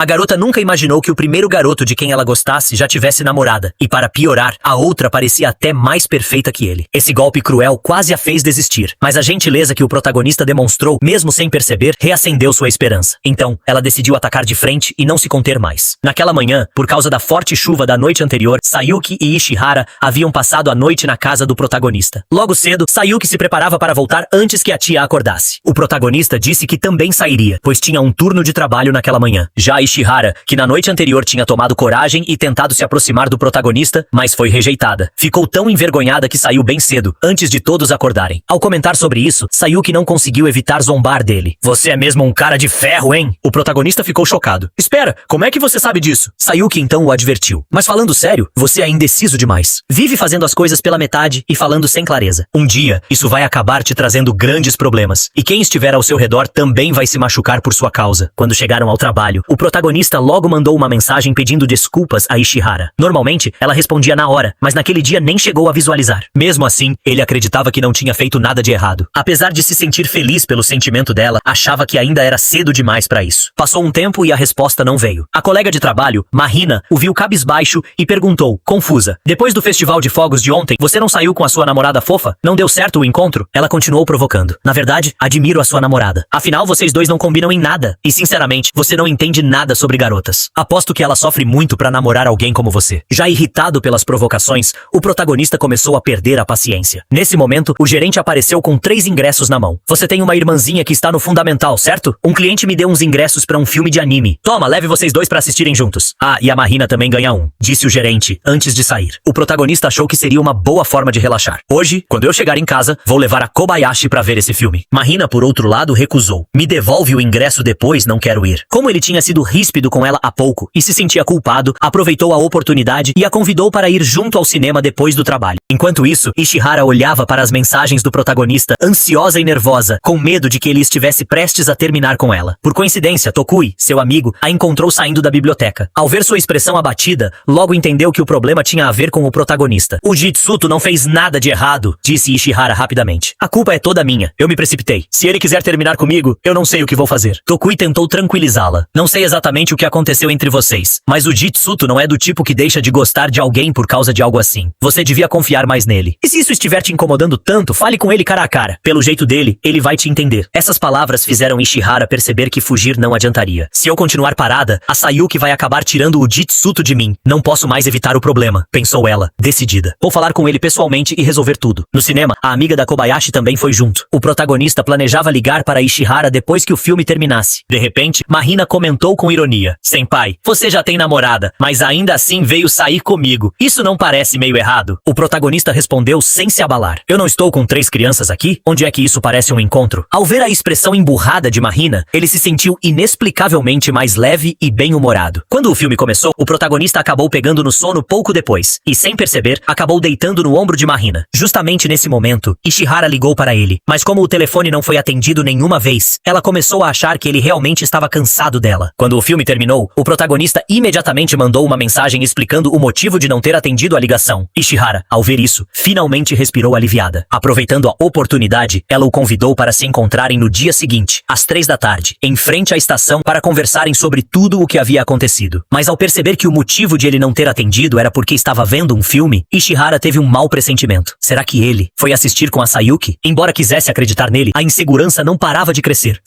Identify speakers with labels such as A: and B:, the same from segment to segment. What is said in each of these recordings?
A: A garota nunca imaginou que o primeiro garoto de quem ela gostasse já tivesse namorada, e para piorar, a outra parecia até mais perfeita que ele. Esse golpe cruel quase a fez desistir, mas a gentileza que o protagonista demonstrou, mesmo sem perceber, reacendeu sua esperança. Então, ela decidiu atacar de frente e não se conter mais. Naquela manhã, por causa da forte chuva da noite anterior, Sayuki e Ishihara haviam passado a noite na casa do protagonista. Logo cedo, Sayuki se preparava para voltar antes que a tia acordasse. O protagonista disse que também sairia, pois tinha um turno de trabalho naquela manhã. Já Ishihara, que na noite anterior tinha tomado coragem e tentado se aproximar do protagonista, mas foi rejeitada. Ficou tão envergonhada que saiu bem cedo, antes de todos acordarem. Ao comentar sobre isso, Sayuki não conseguiu evitar zombar dele. Você é mesmo um cara de ferro, hein? O protagonista ficou chocado. Espera, como é que você sabe disso? Sayuki então o advertiu. Mas falando sério, você é indeciso demais. Vive fazendo as coisas pela metade e falando sem clareza. Um dia, isso vai acabar te trazendo grandes problemas. E quem estiver ao seu redor também vai se machucar por sua causa. Quando chegaram ao trabalho, o protagonista logo mandou uma mensagem pedindo desculpas a Ishihara. Normalmente, ela respondia na hora, mas naquele dia nem chegou a visualizar. Mesmo assim, ele acreditava que não tinha feito nada de errado. Apesar de se sentir feliz pelo sentimento dela, achava que ainda era cedo demais para isso. Passou um tempo e a resposta não veio. A colega de trabalho, Marina, o viu cabisbaixo e perguntou, confusa: depois do festival de fogos de ontem, você não saiu com a sua namorada fofa? Não deu certo o encontro? Ela continuou provocando. Na verdade, admiro a sua namorada. Afinal, vocês dois não combinam em nada. E sinceramente, você não entende nada sobre garotas. Aposto que ela sofre muito pra namorar alguém como você. Já irritado pelas provocações, o protagonista começou a perder a paciência. Nesse momento, o gerente apareceu com 3 ingressos na mão. Você tem uma irmãzinha que está no fundamental, certo? Um cliente me deu uns ingressos pra um filme de anime. Toma, leve vocês dois pra assistirem juntos. Ah, e a Marina também ganha um, disse o gerente, antes de sair. O protagonista achou que seria uma boa forma de relaxar. Hoje, quando eu chegar em casa, vou levar a Kobayashi pra ver esse filme. Marina, por outro lado, recusou. Me devolve o ingresso depois, não quero ir. Como ele tinha sido ríspido com ela há pouco e se sentia culpado, aproveitou a oportunidade e a convidou para ir junto ao cinema depois do trabalho. Enquanto isso, Ishihara olhava para as mensagens do protagonista, ansiosa e nervosa, com medo de que ele estivesse prestes a terminar com ela. Por coincidência, Tokui, seu amigo, a encontrou saindo da biblioteca. Ao ver sua expressão abatida, logo entendeu que o problema tinha a ver com o protagonista. O Jitsuto não fez nada de errado, disse Ishihara rapidamente. A culpa é toda minha. Eu me precipitei. Se ele quiser terminar comigo, eu não sei o que vou fazer. Tokui tentou tranquilizá-la. Não sei exatamente o que aconteceu entre vocês, mas o Jitsuto não é do tipo que deixa de gostar de alguém por causa de algo assim. Você devia confiar mais nele. E se isso estiver te incomodando tanto, fale com ele cara a cara. Pelo jeito dele, ele vai te entender. Essas palavras fizeram Ishihara perceber que fugir não adiantaria. Se eu continuar parada, a Sayuki vai acabar tirando o Jitsuto de mim. Não posso mais evitar o problema, pensou ela, decidida. Vou falar com ele pessoalmente e resolver tudo. No cinema, a amiga da Kobayashi também foi junto. O protagonista planejava ligar para Ishihara depois que o filme terminasse. De repente, Marina comentou com ironia: Senpai, você já tem namorada, mas ainda assim veio sair comigo. Isso não parece meio errado? O protagonista respondeu sem se abalar: eu não estou com 3 crianças aqui? Onde é que isso parece um encontro? Ao ver a expressão emburrada de Marina, ele se sentiu inexplicavelmente mais leve e bem-humorado. Quando o filme começou, o protagonista acabou pegando no sono pouco depois, e sem perceber, acabou deitando no ombro de Marina. Justamente nesse momento, Ishihara ligou para ele, mas como o telefone não foi atendido nenhuma vez, ela começou a achar que ele realmente estava cansado dela. Quando o filme terminou, o protagonista imediatamente mandou uma mensagem explicando o motivo de não ter atendido a ligação. Ishihara, ao ver isso, finalmente respirou aliviada. Aproveitando a oportunidade, ela o convidou para se encontrarem no dia seguinte, às 3 da tarde, em frente à estação, para conversarem sobre tudo o que havia acontecido. Mas ao perceber que o motivo de ele não ter atendido era porque estava vendo um filme, Ishihara teve um mau pressentimento. Será que ele foi assistir com a Sayuki? Embora quisesse acreditar nele, a insegurança não parava de crescer.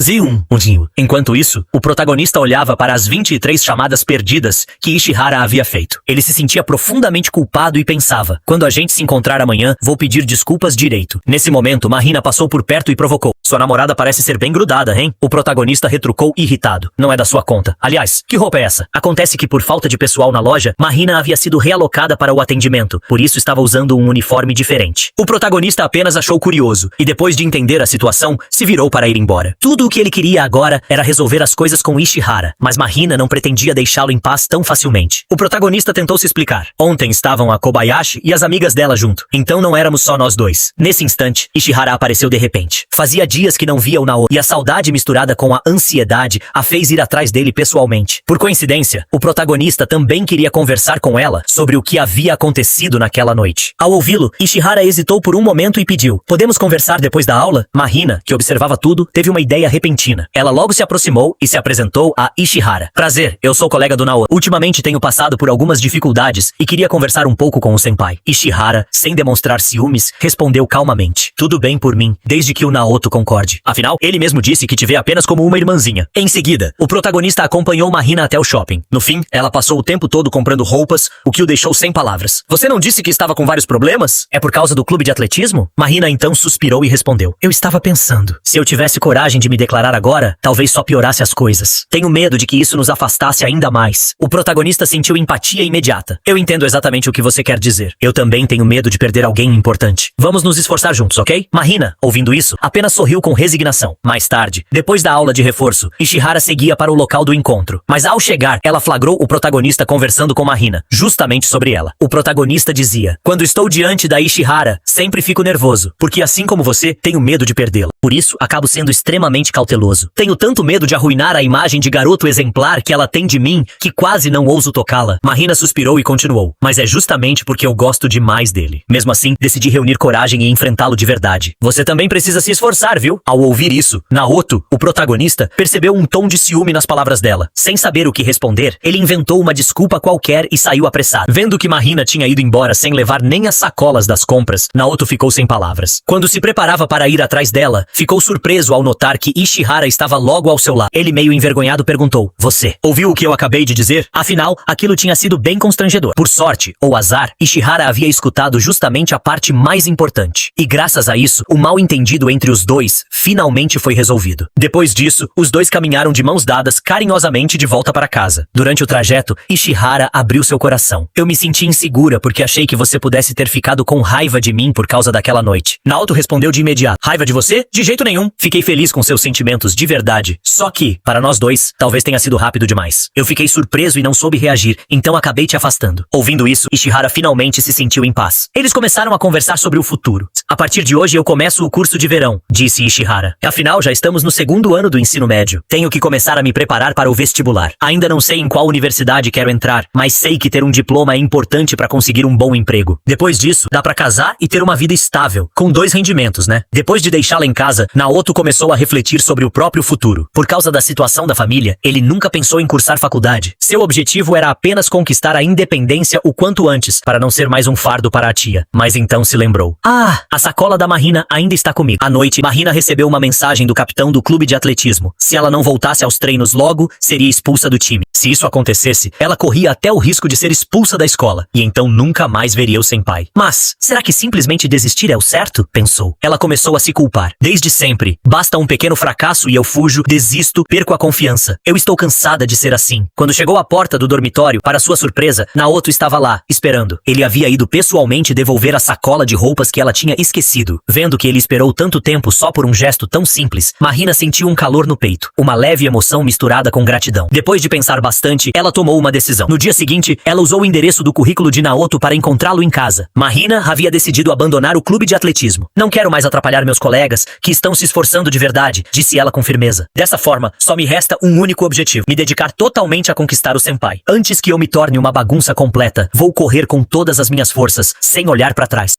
A: Enquanto isso, o protagonista olhava para as 23 chamadas perdidas que Ishihara havia feito. Ele se sentia profundamente culpado e pensava: quando a gente se encontrar amanhã, vou pedir desculpas direito. Nesse momento, Marina passou por perto e provocou: sua namorada parece ser bem grudada, hein? O protagonista retrucou irritado: não é da sua conta. Aliás, que roupa é essa? Acontece que por falta de pessoal na loja, Marina havia sido realocada para o atendimento, por isso estava usando um uniforme diferente. O protagonista apenas achou curioso, e depois de entender a situação, se virou para ir embora. Tudo o que ele queria agora era resolver as coisas com Ishihara, mas Marina não pretendia deixá-lo em paz tão facilmente. O protagonista tentou se explicar. Ontem estavam a Kobayashi e as amigas dela junto, então não éramos só nós dois. Nesse instante, Ishihara apareceu de repente. Fazia dias que não via o Naoki, e a saudade misturada com a ansiedade a fez ir atrás dele pessoalmente. Por coincidência, o protagonista também queria conversar com ela sobre o que havia acontecido naquela noite. Ao ouvi-lo, Ishihara hesitou por um momento e pediu: podemos conversar depois da aula? Marina, que observava tudo, teve uma ideia repentina. Ela logo se aproximou e se apresentou a Ishihara. Ishihara. Prazer, eu sou colega do Naoto. Ultimamente tenho passado por algumas dificuldades e queria conversar um pouco com o senpai. Ishihara, sem demonstrar ciúmes, respondeu calmamente. Tudo bem por mim, desde que o Naoto concorde. Afinal, ele mesmo disse que te vê apenas como uma irmãzinha. Em seguida, o protagonista acompanhou Mahina até o shopping. No fim, ela passou o tempo todo comprando roupas, o que o deixou sem palavras. Você não disse que estava com vários problemas? É por causa do clube de atletismo? Mahina então suspirou e respondeu. Eu estava pensando. Se eu tivesse coragem de me declarar agora, talvez só piorasse as coisas. Tenho medo de que isso nos afastasse ainda mais. O protagonista sentiu empatia imediata. Eu entendo exatamente o que você quer dizer. Eu também tenho medo de perder alguém importante. Vamos nos esforçar juntos, ok? Mahina, ouvindo isso, apenas sorriu com resignação. Mais tarde, depois da aula de reforço, Ishihara seguia para o local do encontro. Mas ao chegar, ela flagrou o protagonista conversando com Mahina, justamente sobre ela. O protagonista dizia, quando estou diante da Ishihara, sempre fico nervoso, porque assim como você, tenho medo de perdê-la. Por isso, acabo sendo extremamente cauteloso. Tenho tanto medo de arruinar a imagem de garoto exemplar que ela tem de mim, que quase não ouso tocá-la. Mahina suspirou e continuou. Mas é justamente porque eu gosto demais dele. Mesmo assim, decidi reunir coragem e enfrentá-lo de verdade. Você também precisa se esforçar, viu? Ao ouvir isso, Naoto, o protagonista, percebeu um tom de ciúme nas palavras dela. Sem saber o que responder, ele inventou uma desculpa qualquer e saiu apressado. Vendo que Mahina tinha ido embora sem levar nem as sacolas das compras, Naoto ficou sem palavras. Quando se preparava para ir atrás dela, ficou surpreso ao notar que Ishihara estava logo ao seu lado. Ele, meio envergonhado, perguntou, você ouviu o que eu acabei de dizer? Afinal, aquilo tinha sido bem constrangedor. Por sorte, ou azar, Ishihara havia escutado justamente a parte mais importante. E graças a isso, o mal-entendido entre os dois finalmente foi resolvido. Depois disso, os dois caminharam de mãos dadas carinhosamente de volta para casa. Durante o trajeto, Ishihara abriu seu coração. Eu me senti insegura porque achei que você pudesse ter ficado com raiva de mim por causa daquela noite. Naoto respondeu de imediato. Raiva de você? De jeito nenhum. Fiquei feliz com seus sentimentos de verdade. Só que, para nós dois, talvez tenha sido rápido demais. Eu fiquei surpreso e não soube reagir, então acabei te afastando. Ouvindo isso, Ishihara finalmente se sentiu em paz. Eles começaram a conversar sobre o futuro. A partir de hoje eu começo o curso de verão, disse Ishihara. Afinal, já estamos no segundo ano do ensino médio. Tenho que começar a me preparar para o vestibular. Ainda não sei em qual universidade quero entrar, mas sei que ter um diploma é importante para conseguir um bom emprego. Depois disso, dá para casar e ter uma vida estável, com 2 rendimentos, né? Depois de deixá-la em casa, Naoto começou a refletir sobre o próprio futuro. Por causa da situação da família, ele nunca pensou em cursar faculdade. Seu objetivo era apenas conquistar a independência o quanto antes, para não ser mais um fardo para a tia. Mas então se lembrou. A sacola da Mahina ainda está comigo. À noite, Mahina recebeu uma mensagem do capitão do clube de atletismo. Se ela não voltasse aos treinos logo, seria expulsa do time. Se isso acontecesse, ela corria até o risco de ser expulsa da escola, e então nunca mais veria o senpai. Mas, será que simplesmente desistir é o certo? Pensou. Ela começou a se culpar. Desde sempre. Basta um pequeno fracasso e eu fujo, desisto, perco a confiança. Eu estou cansada de ser assim. Quando chegou à porta do dormitório, para sua surpresa, Naoto estava lá, esperando. Ele havia ido pessoalmente devolver a sacola de roupas que ela tinha esquecido. Vendo que ele esperou tanto tempo só por um gesto tão simples, Mahina sentiu um calor no peito. Uma leve emoção misturada com gratidão. Depois de pensar bastante, ela tomou uma decisão. No dia seguinte, ela usou o endereço do currículo de Naoto para encontrá-lo em casa. Mahina havia decidido abandonar o clube de atletismo. Não quero mais atrapalhar meus colegas, que estão se esforçando de verdade, disse ela com firmeza. Dessa forma, só me resta um único objetivo: me dedicar totalmente a conquistar o senpai. Antes que eu me torne uma bagunça completa, vou correr com todas as minhas forças, sem olhar para trás.